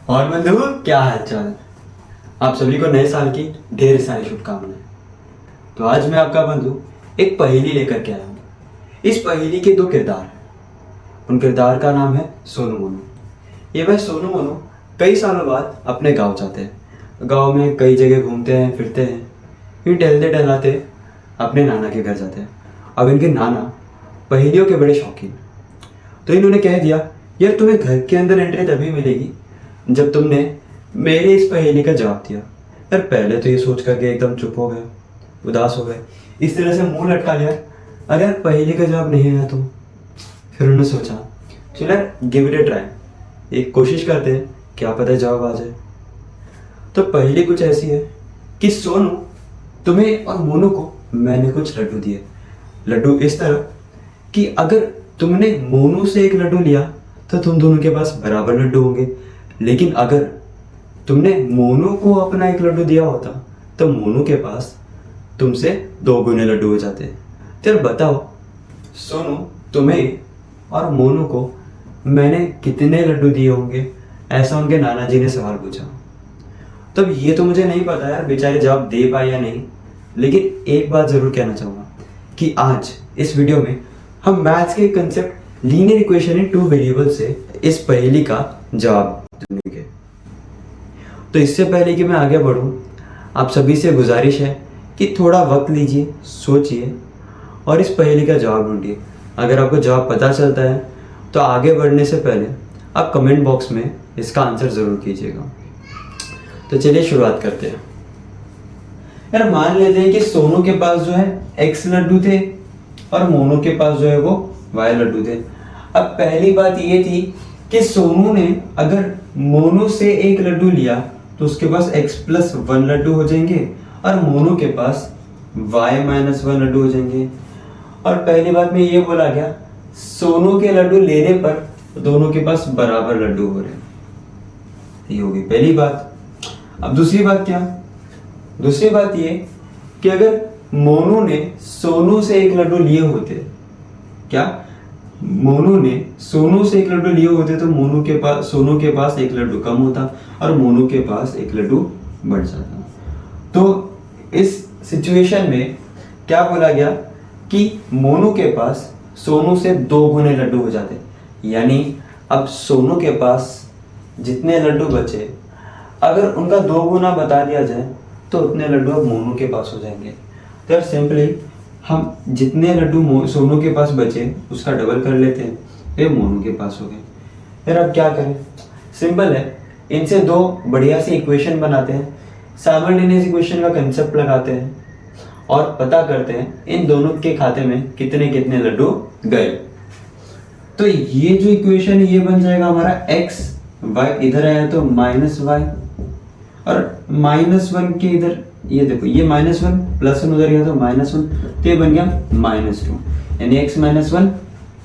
और बंधु, क्या हाल चाल। आप सभी को नए साल की ढेर सारी शुभकामनाएं। तो आज मैं आपका बंधु एक पहेली लेकर के आया हूँ। इस पहेली के दो किरदार हैं। उन किरदार का नाम है सोनू मोनू। ये भाई सोनू मोनू कई सालों बाद अपने गांव जाते हैं। गांव में कई जगह घूमते हैं, फिरते हैं, फिर टहलते टहलाते अपने नाना के घर जाते हैं। अब इनके नाना पहेलियों के बड़े शौकीन, तो इन्होंने कह दिया, यार तुम्हें घर के अंदर एंट्री तभी मिलेगी जब तुमने मेरे इस पहेली का जवाब दिया। यार पहले तो ये सोच करके एकदम चुप हो गए, उदास हो गए, इस तरह से मुंह लटका लिया। अरे यार पहेली का जवाब नहीं आया तो फिर उन्होंने सोचा, चलो यार गिव इट ए ट्राई, एक कोशिश करते हैं, क्या पता जवाब आ जाए। तो पहेली कुछ ऐसी है कि सोनू, तुम्हें और मोनू को मैंने कुछ लड्डू दिए। लड्डू इस तरह कि अगर तुमने मोनू से एक लड्डू लिया तो तुम दोनों के पास बराबर लड्डू होंगे, लेकिन अगर तुमने मोनू को अपना एक लड्डू दिया होता तो मोनू के पास तुमसे 2 गुने लड्डू हो जाते। तो यार बताओ सोनू, तुम्हें और मोनू को मैंने कितने लड्डू दिए होंगे, ऐसा उनके नाना जी ने सवाल पूछा। तब ये तो मुझे नहीं पता यार बेचारे जवाब दे पाए या नहीं, लेकिन एक बात जरूर कहना चाहूँगा कि आज इस वीडियो में हम मैथ्स के concept linear equation in 2 variable से इस पहेली का जवाब ढूंढेंगे। तो इससे पहले कि मैं आगे बढ़ूं, आप सभी से गुजारिश है कि थोड़ा वक्त लीजिए, सोचिए और इस पहेली का जवाब ढूंढिए। अगर आपको जवाब पता चलता है तो आगे बढ़ने से पहले आप कमेंट बॉक्स में इसका आंसर ज़रूर कीजिएगा। तो चलिए शुरुआत करते हैं। यार मान लेते हैं कि सोनू के पास जो है x लड्डू थे और मोनू के पास जो है वो y लड्डू थे। अब पहली बात ये थी कि सोनू ने अगर मोनू से एक लड्डू लिया तो उसके पास x+1 लड्डू हो जाएंगे और मोनू के पास y-1 लड्डू हो जाएंगे। और पहली बात में ये बोला गया, सोनू के लड्डू लेने पर दोनों के पास बराबर लड्डू हो रहे हैं। ये होगी पहली बात। अब दूसरी बात क्या? दूसरी बात ये कि अगर मोनू ने सोनू से एक लड्डू लिए होते, क्या मोनू ने सोनू से एक लड्डू लिए होते तो सोनू के पास एक लड्डू कम होता और मोनू के पास एक लड्डू बढ़ जाता। तो इस सिचुएशन में क्या बोला गया कि मोनू के पास सोनू से 2 गुने लड्डू हो जाते। यानी अब सोनू के पास जितने लड्डू बचे, अगर उनका 2 गुना बता दिया जाए तो उतने लड्डू अब मोनू के पास हो जाएंगे। तो यार सिंपली हम जितने लड्डू सोनू के पास बचे उसका डबल कर लेते हैं, ये मोनू के पास हो गए। यार अब क्या करें? सिंपल है, इनसे 2 बढ़िया सी इक्वेशन बनाते हैं, साइमल्टेनियस इक्वेशन का कंसेप्ट लगाते हैं और पता करते हैं इन दोनों के खाते में कितने कितने लड्डू गए। तो ये जो इक्वेशन ये बन जाएगा हमारा x, y इधर आया तो -y और -1 के इधर ये देखो, ये -1 +1 उधर गया तो -1, तो ये बन गया -2, यानी x -1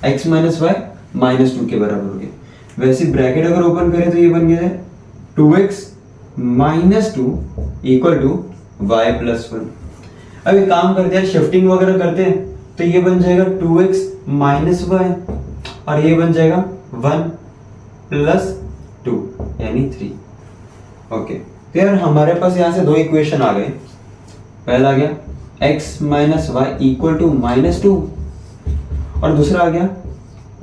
x -y -2 के बराबर हो गया। वैसे ब्रैकेट अगर ओपन करें तो ये बन गया 2x -2 = y+1। अब एक काम करते हैं, शिफ्टिंग वगैरह करते हैं, तो ये बन जाएगा 2x - y और ये बन जाएगा 1 + 2 यानी 3। ओके, तो यार हमारे पास यहाँ से 2 इक्वेशन आ गए। पहला आ गया x - y = -2 और दूसरा आ गया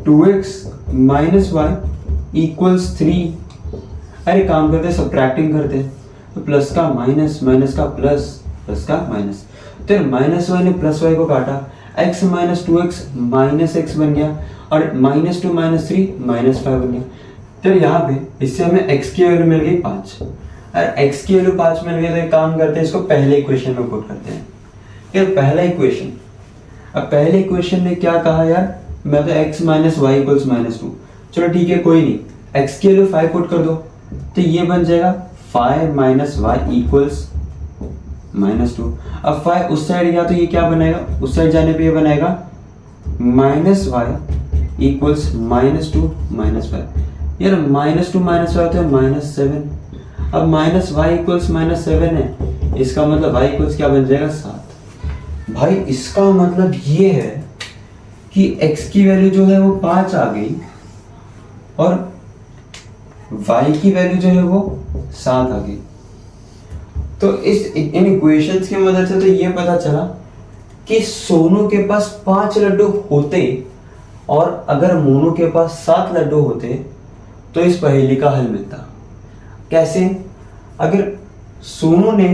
2x - y = 3। अरे काम करते हैं, सब्ट्रैक्टिंग करते हैं, तो प्लस का माइनस, माइनस का प्लस, प्लस का माइनस। तो -y ने +y को काटा, x - 2x -x बन गया और -2 - 3 -5 बन गया। तो यहाँ पे इससे हमें x की वैल्यू मिल गई 5 और x की वैल्यू 5 मिल गई। तो एक काम करते हैं, इसको पहले इक्वेशन में पुट करते हैं। यार पहला इक्वेशन, अब पहले इक्वेशन ने क्या कहा यार, मैं तो x - y = -2। चलो ठीक है, कोई नहीं, x की वैल्यू 5 पुट कर दो तो ये बन जाएगा 5 - y = -2। अब 5 उस साइड गया तो ये क्या बनाएगा, उस साइड जाने पे ये बनाएगा -y = -2 -5। यार -2 - 5 होता है -7। अब -y = -7 है, इसका मतलब y इक्वल्स क्या बन जाएगा 7। भाई इसका मतलब ये है कि x की वैल्यू जो है वो 5 आ गई और y की वैल्यू जो है वो 7 आ गई। तो इन इक्वेशंस की मदद से तो ये पता चला कि सोनू के पास 5 लड्डू होते और अगर मोनू के पास 7 लड्डू होते तो इस पहेली का हल मिलता। कैसे? अगर सोनू ने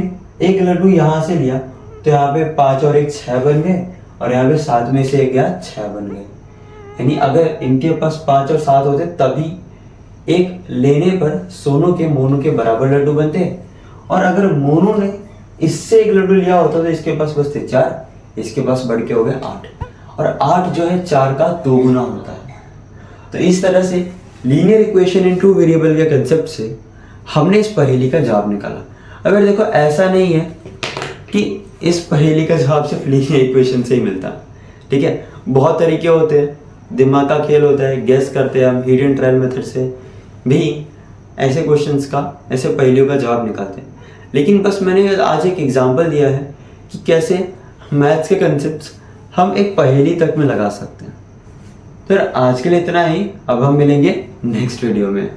एक लड्डू यहां से लिया तो यहाँ पे 5 और 1 6 बन गए, और यहाँ पे 7 में से 1 गया 6 बन गए। यानी अगर इनके पास 5 और 7 होते तभी एक लेने पर सोनू के मोनू के बराबर लड्डू बनते, और अगर मोनू ने इससे एक लड्डू लिया होता तो इसके पास बचते 4, इसके पास बढ़ के हो गए 8, और 8 जो है 4 का 2 गुना होता है। तो इस तरह से लीनियर इक्वेशन इन 2 वेरिएबल के कंसेप्ट से हमने इस पहेली का जवाब निकाला। अगर देखो ऐसा नहीं है कि इस पहेली का जवाब सिर्फ लीनियर इक्वेशन से ही मिलता, ठीक है, बहुत तरीके होते हैं, दिमाग का खेल होता है, गेस करते हैं हम, हिट एंड ट्रायल मेथड से भी ऐसे क्वेश्चंस का, ऐसे पहेलियों का जवाब निकालते हैं। लेकिन बस मैंने आज एक एग्जांपल दिया है कि कैसे मैथ्स के कंसेप्ट्स हम एक पहेली तक में लगा सकते हैं। तो आज के लिए इतना ही, अब हम मिलेंगे नेक्स्ट वीडियो में।